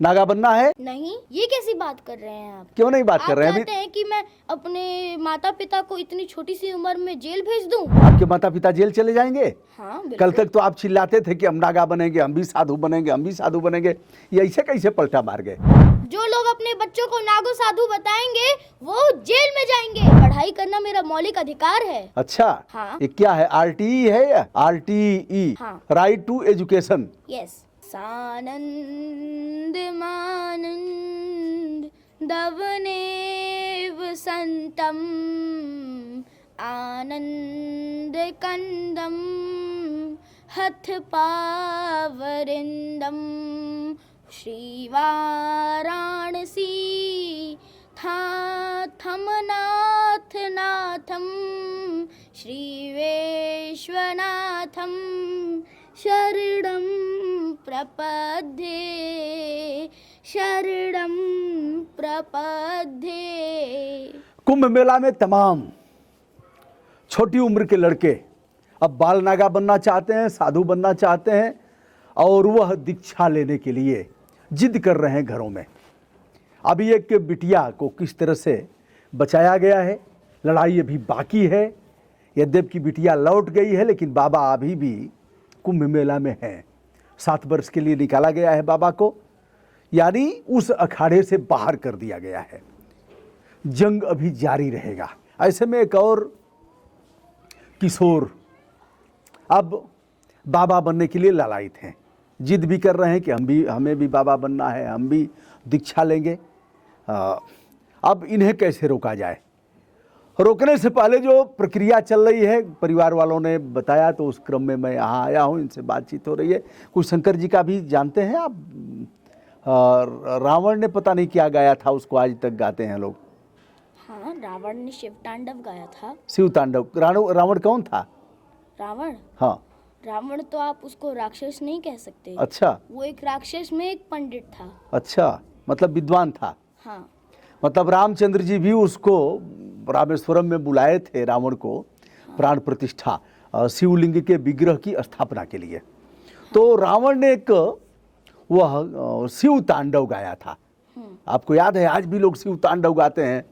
नागा बनना है? नहीं, ये कैसी बात कर रहे हैं आप? क्यों नहीं बात कर रहे हैं? आप अभी चाहते हैं कि मैं अपने माता पिता को इतनी छोटी सी उम्र में जेल भेज दूं? आपके माता पिता जेल चले जाएंगे? हाँ, कल बिल्कुल। तक तो आप चिल्लाते थे कि हम नागा बनेंगे, हम भी साधु बनेंगे, हम भी साधु बनेंगे। ये ऐसे कैसे पलटा मार गए? जो लोग अपने बच्चों को नागो साधु बताएंगे वो जेल में जाएंगे। पढ़ाई करना मेरा मौलिक अधिकार है। अच्छा, हाँ। ये क्या है? RTE है या RTE? हाँ। Right to education. यस। सानंद मानंद दवनेव संतम आनंद कंदम हथ पावरिंदम श्रीवाराणसी था थमनाथ नाथम श्री विश्वनाथम शरणं प्रपद्ये शरणं प्रपद्ये। कुंभ मेला में तमाम छोटी उम्र के लड़के अब बाल नागा बनना चाहते हैं, साधु बनना चाहते हैं और वह दीक्षा लेने के लिए जिद कर रहे हैं घरों में। अभी एक बिटिया को किस तरह से बचाया गया है, लड़ाई अभी बाकी है। यद्यप की बिटिया लौट गई है लेकिन बाबा अभी भी कुंभ मेला में है। 7 वर्ष के लिए निकाला गया है बाबा को, यानी उस अखाड़े से बाहर कर दिया गया है। जंग अभी जारी रहेगा। ऐसे में एक और किशोर अब बाबा बनने के लिए लालायित हैं, जिद भी कर रहे हैं कि हमें भी बाबा बनना है, हम भी दीक्षा लेंगे। अब इन्हें कैसे रोका जाए? रोकने से पहले जो प्रक्रिया चल रही है, परिवार वालों ने बताया तो उस क्रम में मैं यहाँ आया हूँ, इनसे बातचीत हो रही है। कुछ शंकर जी का भी जानते हैं आप? रावण ने पता नहीं क्या गाया था, उसको आज तक गाते हैं लोग। हाँ, रावण ने शिव तांडव गाया था। शिव तांडव। रावण कौन था? रावण? हाँ। रावण तो आप उसको राक्षस नहीं कह सकते। अच्छा। वो एक राक्षस में एक पंडित था। अच्छा, मतलब विद्वान था। हाँ। मतलब रामचंद्र जी भी उसको रामेश्वरम में बुलाए थे, रावण को। हाँ। प्राण प्रतिष्ठा, शिवलिंग के विग्रह की स्थापना के लिए। हाँ। तो रावण ने एक वह शिव तांडव गाया था। आपको याद है? आज भी लोग शिव तांडव गाते हैं,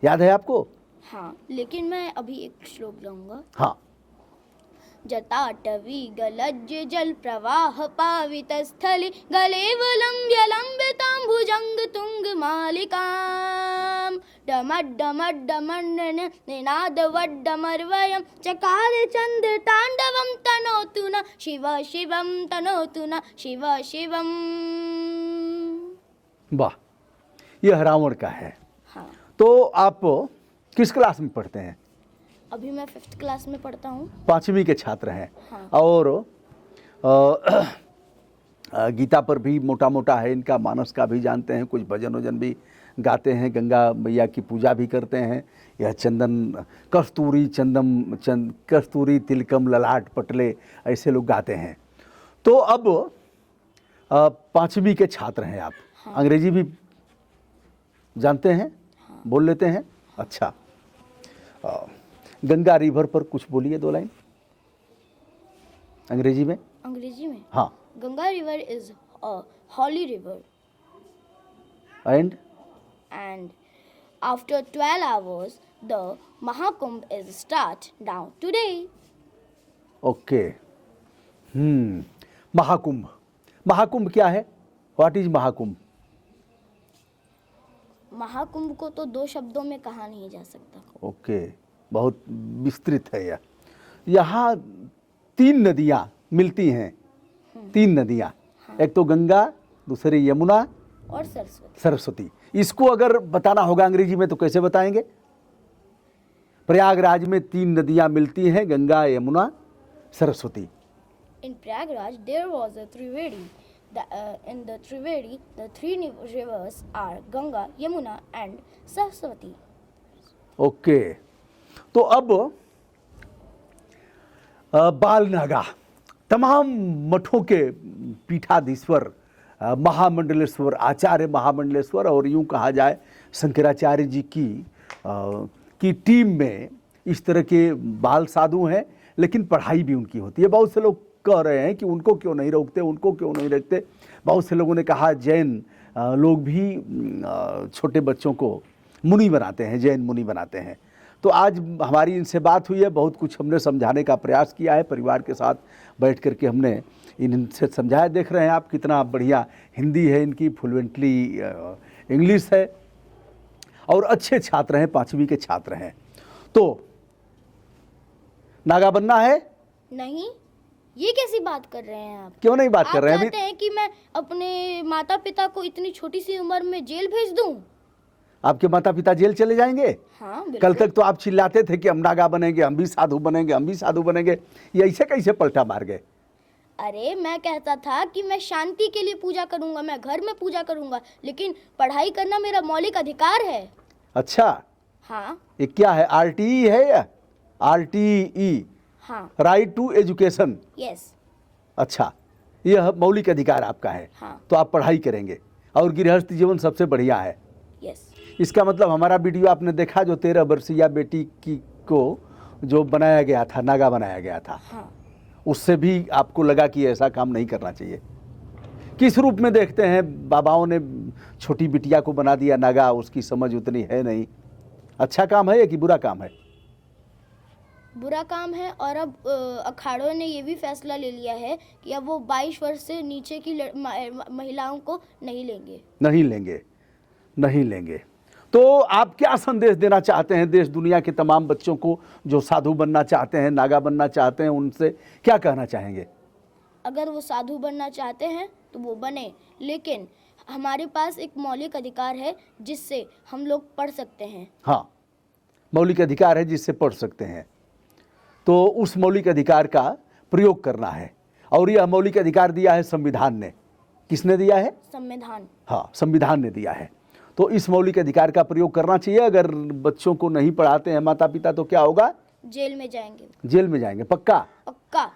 याद है आपको? हाँ, लेकिन मैं अभी एक श्लोक गाऊंगा। हाँ। जटाटवी गलज्ज जल प्रवाह पावित स्थली गलेवलंब्य लंबितां भुजंग तुंग मालिकां डमड्डमड्डमण्डन निनाद वड्डमर्वयं चकार चंद्र तांडवं तनोतु न शिव शिवं तनोतु न शिव शिवं। वाह, यह रावण का है। हाँ। तो आप किस क्लास में पढ़ते हैं? अभी मैं 5th क्लास में पढ़ता हूँ। 5वीं के छात्र हैं। हाँ। और गीता पर भी मोटा मोटा है इनका, मानस का भी जानते हैं, कुछ भजन वजन भी गाते हैं, गंगा मैया की पूजा भी करते हैं। यह चंदन कस्तूरी तिलकम ललाट पटले, ऐसे लोग गाते हैं। तो अब 5वीं के छात्र हैं आप। हाँ। अंग्रेजी भी जानते हैं? हाँ। बोल लेते हैं? अच्छा। गंगा रिवर पर कुछ बोलिए 2 लाइन अंग्रेजी में। अंग्रेजी में? हाँ। Ganga river is a holy river and after 12 hours the Mahakumbh is start now today. Okay. Mahakumbh क्या है? What is Mahakumbh? महाकुंभ को तो 2 शब्दों में कहा नहीं जा सकता। ओके, बहुत विस्तृत है यह। यहाँ 3 नदियाँ मिलती हैं। 3 नदियाँ। हाँ। एक तो गंगा, दूसरी यमुना और सरस्वती। इसको अगर बताना होगा अंग्रेजी में तो कैसे बताएंगे? प्रयागराज में 3 नदियाँ मिलती हैं, Ganga, Yamuna, Saraswati. In Prayagraj there was a Trivedi. In the Trivedi the 3 rivers are Ganga, Yamuna and Saraswati. Okay. तो अब बाल नागा तमाम मठों के पीठाधीश्वर, महामंडलेश्वर, आचार्य महामंडलेश्वर और यूं कहा जाए शंकराचार्य जी की टीम में इस तरह के बाल साधु हैं, लेकिन पढ़ाई भी उनकी होती है। बहुत से लोग कह रहे हैं कि उनको क्यों नहीं रोकते, उनको क्यों नहीं रोकते। बहुत से लोगों ने कहा जैन लोग भी छोटे बच्चों को मुनि बनाते हैं, जैन मुनि बनाते हैं। तो आज हमारी इनसे बात हुई है, बहुत कुछ हमने समझाने का प्रयास किया है, परिवार के साथ बैठ करके हमने इनसे समझाया। देख रहे हैं आप कितना बढ़िया हिंदी है इनकी, फ्लुएंटली इंग्लिश है और अच्छे छात्र हैं, 5वीं के छात्र हैं। तो नागा बनना है? नहीं, ये कैसी बात कर रहे हैं आप? क्यों नहीं बात कर रहे हैं? आप चाहते हैं कि मैं अपने माता पिता को इतनी छोटी सी उम्र में जेल भेज दूं? आपके माता पिता जेल चले जाएंगे? हाँ, कल बिल्कुल। तक तो आप चिल्लाते थे कि हम नागा बनेंगे, हम भी साधु बनेंगे, हम भी साधु बनेंगे। ये ऐसे कैसे पलटा मार गए? अरे मैं कहता था कि मैं शांति के लिए पूजा करूंगा, मैं घर में पूजा करूंगा, लेकिन पढ़ाई करना मेरा मौलिक अधिकार है। अच्छा, हाँ ये क्या है? RTE है या RTE? हाँ, राइट टू एजुकेशन। यस, अच्छा, यह मौलिक अधिकार आपका है। हाँ, तो आप पढ़ाई करेंगे और गृहस्थ जीवन सबसे बढ़िया है। यस। इसका मतलब हमारा वीडियो आपने देखा जो 13 वर्षीय बेटी की को जो बनाया गया था, नागा बनाया गया था, हाँ, उससे भी आपको लगा कि ऐसा काम नहीं करना चाहिए। किस रूप में देखते हैं? बाबाओं ने छोटी बिटिया को बना दिया नागा, उसकी समझ उतनी है नहीं। अच्छा काम है या कि बुरा काम है? बुरा काम है। और अब अखाड़ों ने ये भी फैसला ले लिया है कि अब वो 22 वर्ष से नीचे की महिलाओं को नहीं लेंगे। नहीं लेंगे, नहीं लेंगे। तो आप क्या संदेश देना चाहते हैं देश दुनिया के तमाम बच्चों को जो साधु बनना चाहते हैं, नागा बनना चाहते हैं, उनसे क्या कहना चाहेंगे? अगर वो साधु बनना चाहते हैं तो वो बने, लेकिन हमारे पास एक मौलिक अधिकार है जिससे हम लोग पढ़ सकते हैं। हाँ, मौलिक अधिकार है जिससे पढ़ सकते हैं। तो उस मौलिक अधिकार का प्रयोग करना है, और यह मौलिक अधिकार दिया है संविधान ने। किसने दिया है? संविधान। हाँ, संविधान ने दिया है। तो इस मौलिक अधिकार का प्रयोग करना चाहिए। अगर बच्चों को नहीं पढ़ाते हैं माता पिता तो क्या होगा? जेल में जाएंगे। जेल में जाएंगे, पक्का? पक्का।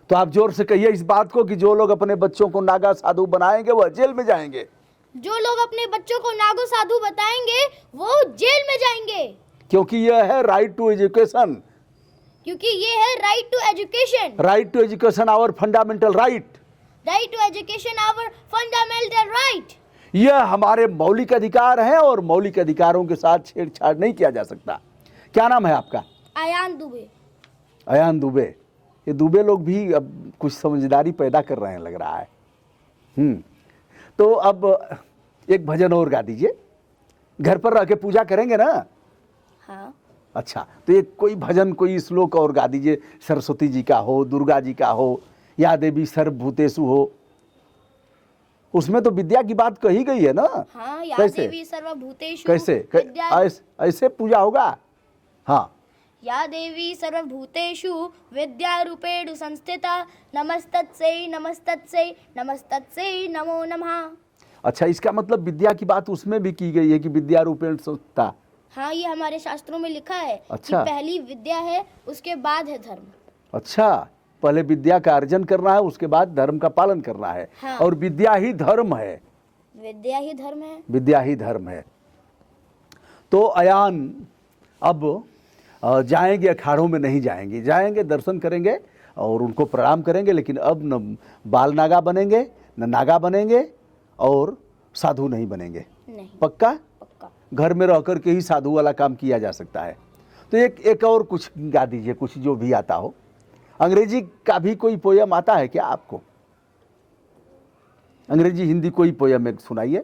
तो आप जोर से कहिए इस बात को कि जो लोग अपने बच्चों को नागा साधु बनाएंगे वह जेल में जाएंगे। जो लोग अपने बच्चों को नागो साधु बताएंगे वो जेल में जाएंगे, क्योंकि यह है राइट टू एजुकेशन। क्योंकि ये है right to education. Right to education our fundamental right. Right to education our fundamental right. यह हमारे मौलिक अधिकार हैं और मौलिक अधिकारों के साथ छेड़छाड़ नहीं किया जा सकता। क्या नाम है आपका? आयान दुबे। अयान दुबे। ये दुबे लोग भी अब कुछ समझदारी पैदा कर रहे हैं लग रहा है। तो अब एक भजन और गा दीजिए। घर पर रह के पूजा करेंगे ना? हाँ, अच्छा, तो एक कोई भजन, कोई श्लोक और गा दीजिए। सरस्वती जी का हो, दुर्गा जी का हो, या देवी सर्वभूतेषु हो। उसमें तो विद्या की बात कही गई है ना? हाँ, या कैसे? देवी सर्वभूतेषु कैसे विद्या। ऐसे पूजा होगा? हाँ, या देवी सर्वभूतेषु विद्यारूपेण संस्थिता नमस्तस्यै नमस्तस्यै नमस्तस्यै नमो नमः। अच्छा, इसका मतलब विद्या की बात उसमें भी की गई है कि विद्या रूपेण संस्था। हाँ, ये हमारे शास्त्रों में लिखा है अच्छा। कि पहली विद्या है, उसके बाद है धर्म। अच्छा, पहले विद्या का अर्जन करना है, उसके बाद धर्म का पालन करना है। हाँ। और विद्या ही धर्म है। विद्या ही धर्म है। विद्या ही धर्म है। तो अयान अब जाएंगे, अखाड़ों में नहीं जाएंगे, जाएंगे दर्शन करेंगे और उनको प्रणाम करेंगे, लेकिन अब न बाल नागा बनेंगे न नागा बनेंगे और साधु नहीं बनेंगे। नहीं, पक्का? पक्का। घर में रह कर के ही साधु वाला काम किया जा सकता है। तो एक और कुछ गा दीजिए, कुछ जो भी आता हो। अंग्रेजी का भी कोई पोयम आता है क्या आपको? अंग्रेजी हिंदी कोई पोयम एक सुनाइए,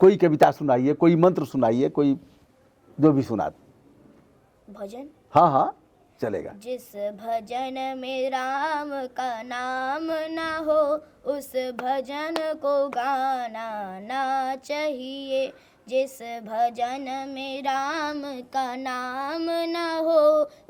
कोई कविता सुनाइए, कोई मंत्र सुनाइए, कोई जो भी सुना। भजन? हाँ हाँ, चलेगा। जिस भजन में राम का नाम ना हो उस भजन को गाना ना चाहिए। जिस भजन में राम का नाम ना हो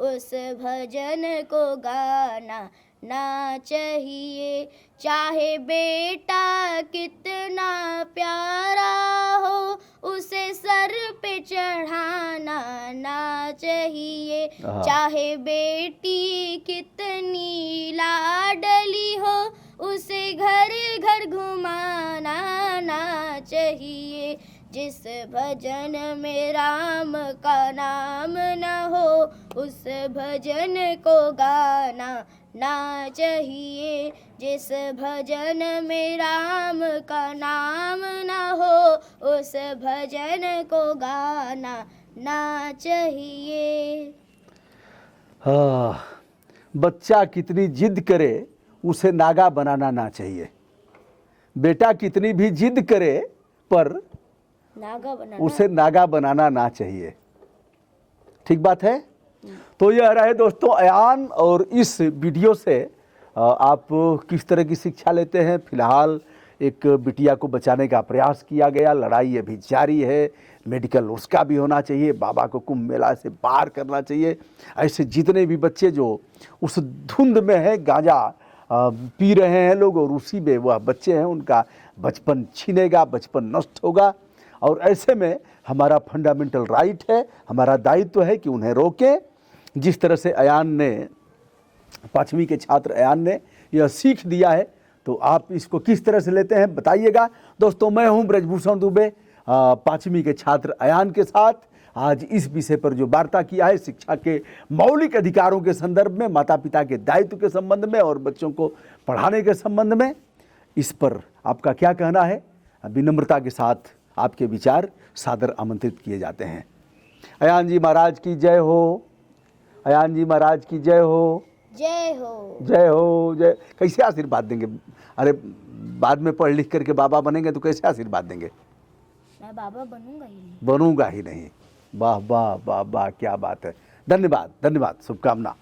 उस भजन को गाना ना चाहिए। चाहे बेटा कितना प्यारा हो उसे सर पे चढ़ाना ना चाहिए। चाहे बेटी कितनी लाडली हो उसे घर घर घुमाना ना चाहिए। जिस भजन में राम का नाम न हो उस भजन को गाना ना चाहिए। जिस भजन में राम का नाम न हो उस भजन को गाना ना चाहिए। हाँ, बच्चा कितनी जिद करे उसे नागा बनाना ना चाहिए। बेटा कितनी भी जिद करे पर नागा बनाना उसे नागा बनाना ना चाहिए। ठीक बात है। तो यह रहे दोस्तों अयान, और इस वीडियो से आप किस तरह की शिक्षा लेते हैं। फिलहाल एक बिटिया को बचाने का प्रयास किया गया, लड़ाई अभी जारी है, मेडिकल उसका भी होना चाहिए, बाबा को कुंभ मेला से बाहर करना चाहिए। ऐसे जितने भी बच्चे जो उस धुंध में है, गांजा पी रहे हैं लोग और उसी में वह बच्चे हैं, उनका बचपन छीनेगा, बचपन नष्ट होगा। और ऐसे में हमारा फंडामेंटल राइट है, हमारा दायित्व है कि उन्हें रोकें। जिस तरह से अयान ने, 5वीं के छात्र अयान ने यह सीख दिया है, तो आप इसको किस तरह से लेते हैं बताइएगा। दोस्तों, मैं हूं ब्रजभूषण दुबे, 5वीं के छात्र अयान के साथ आज इस विषय पर जो वार्ता किया है, शिक्षा के मौलिक अधिकारों के संदर्भ में, माता पिता के दायित्व के संबंध में और बच्चों को पढ़ाने के संबंध में, इस पर आपका क्या कहना है? विनम्रता के साथ आपके विचार सादर आमंत्रित किए जाते हैं। अयान जी महाराज की जय हो। अयान जी महाराज की जय हो। जय हो। जय हो। जय। कैसे आशीर्वाद देंगे? अरे बाद में पढ़ लिख करके बाबा बनेंगे तो कैसे आशीर्वाद देंगे? मैं बाबा बनूंगा ही नहीं। बनूंगा ही नहीं। वाह वाह वाह वाह, क्या बात है। धन्यवाद, धन्यवाद, शुभकामना।